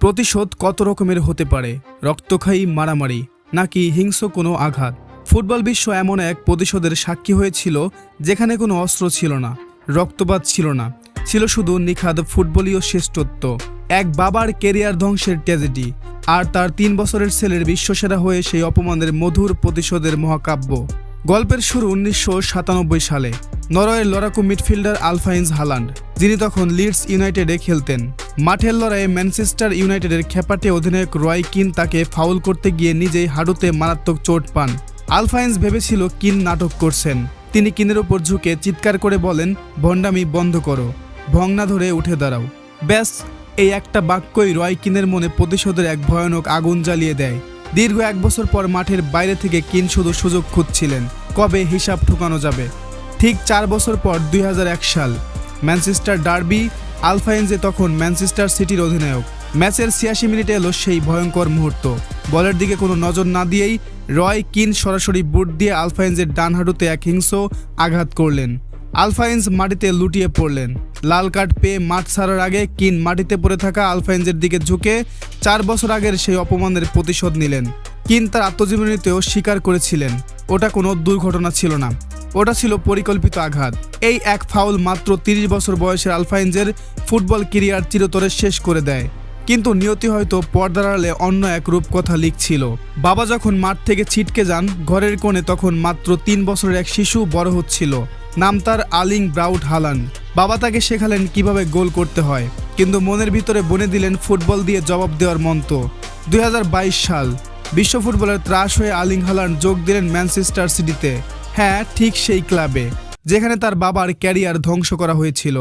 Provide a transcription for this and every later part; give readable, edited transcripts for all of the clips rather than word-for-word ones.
প্রতিশোধ কত রকমের হতে পারে? রক্তক্ষয়ী মারামারি নাকি হিংস্র কোনো আঘাত? ফুটবল বিশ্ব এমন এক প্রতিশোধের সাক্ষী হয়েছিল যেখানে কোনো অস্ত্র ছিল না, রক্তপাত ছিল না, ছিল শুধু নিখাদ ফুটবলীয় শ্রেষ্ঠত্ব। এক বাবার কেরিয়ার ধ্বংসের ট্র্যাজেডি, আর তার 3 বছরের ছেলের বিশ্বসেরা হয়ে সেই অপমানের মধুর প্রতিশোধের মহাকাব্য। গল্পের শুরু 1997 সালে। নরওয়ের লড়াকু মিডফিল্ডার আলফাইন্স হালান্ড, যিনি তখন লিডস ইউনাইটেডে খেলতেন। মাঠের লড়াইয়ে ম্যানচেস্টার ইউনাইটেডের খেপাটে অধিনায়ক রয় কিন তাকে ফাউল করতে গিয়ে নিজেই হাঁটুতে মারাত্মক চোট পান। আলফাইন্স ভেবেছিল কিন নাটক করছেন। তিনি কিনের ওপর ঝুঁকে চিৎকার করে বলেন, ভণ্ডামি বন্ধ করো, ভংনা ধরে উঠে দাঁড়াও। ব্যাস, এই একটা বাক্যই রয় কিনের মনে প্রতিশোধের এক ভয়ানক আগুন জ্বালিয়ে দেয়। দীর্ঘ 1 বছর পর মাঠের বাইরে থেকে কিন শুধু সুযোগ খুঁজছিলেন, কবে হিসাব ঠুকানো যাবে। ঠিক 4 বছর পর 2001 সাল, ম্যানচেস্টার ডার্বি। আলফাইন্সে তখন ম্যানচেস্টার সিটির অধিনায়ক। ম্যাচের 86 মিনিটে এলো সেই ভয়ঙ্কর মুহূর্ত। বলের দিকে কোনো নজর না দিয়েই রয় কিন সরাসরি বুট দিয়ে আলফাইন্সের ডান হাঁটুতে এক হিংস্র আঘাত করলেন। আলফাইন্স মাটিতে লুটিয়ে পড়লেন। লাল কার্ড পেয়ে মাঠ ছাড়ার আগে কিন মাটিতে পড়ে থাকা আলফাইন্সের দিকে ঝুঁকে 4 বছর আগের সেই অপমানের প্রতিশোধ নিলেন। কিন তার আত্মজীবনীতেও স্বীকার করেছিলেন, ওটা কোনো দুর্ঘটনা ছিল না, ওটা ছিল পরিকল্পিত আঘাত। এই এক ফাউল মাত্র 30 বছর বয়সের আলফাইন্সের ফুটবল ক্যারিয়ার চিরতরে শেষ করে দেয়। কিন্তু নিয়তি হয়তো পর্দার আড়ালে অন্য এক রূপকথা লিখছিল। বাবা যখন মাঠ থেকে ছিটকে যান, ঘরের কোণে তখন মাত্র 3 বছরের এক শিশু বড় হচ্ছিল। নাম তার আর্লিং ব্রাউট হালান্ড। বাবা তাকে শেখালেন কিভাবে গোল করতে হয়, কিন্তু মনের ভিতরে বনে দিলেন ফুটবল দিয়ে জবাব দেওয়ার মন্ত্র। 2022 সাল, বিশ্ব ফুটবলের ত্রাস হয়ে আর্লিং হালান্ড যোগ দিলেন ম্যানচেস্টার সিটিতে। হ্যাঁ, ঠিক সেই ক্লাবে যেখানে তার বাবার ক্যারিয়ার ধ্বংস করা হয়েছিল।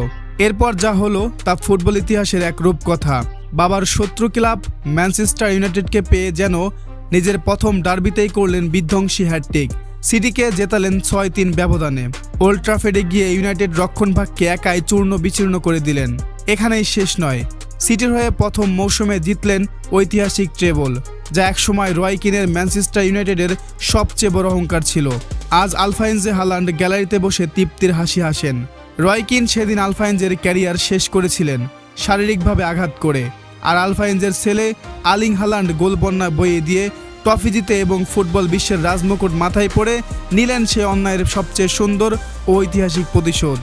এরপর যা হলো তা ফুটবল ইতিহাসের এক রূপকথা। বাবার শত্রু ক্লাব ম্যানচেস্টার ইউনাইটেডকে পেয়ে যেন নিজের প্রথম ডার্বিতেই করলেন বিধ্বংসী হ্যাটট্রিক। সিটিকে জেতালেন 6-3 ব্যবধানে। ওল্ড ট্রাফোর্ডে গিয়ে ইউনাইটেড রক্ষণভাগকে একাই চূর্ণ বিচূর্ণ করে দিলেন। এখানেই শেষ নয়, সিটির হয়ে প্রথম মৌসুমে জিতলেন ঐতিহাসিক ট্রেবল, যা একসময় রয় কিনের ম্যানচেস্টার ইউনাইটেডের সবচেয়ে বড় অহংকার ছিল। আজ আলফাইন্সে হালান্ড গ্যালারিতে বসে তৃপ্তির হাসি হাসেন। রয় কিন সেদিন আলফাইন্সের ক্যারিয়ার শেষ করেছিলেন শারীরিকভাবে আঘাত করে, আর আলফাইন্সের ছেলে আর্লিং হালান্ড গোলবন্যা বইয়ে দিয়ে ট্রফি জিতে এবং ফুটবল বিশ্বের রাজমুকুট মাথায় পড়ে নিলেন সে অন্যায়ের সবচেয়ে সুন্দর ও ঐতিহাসিক প্রতিশোধ।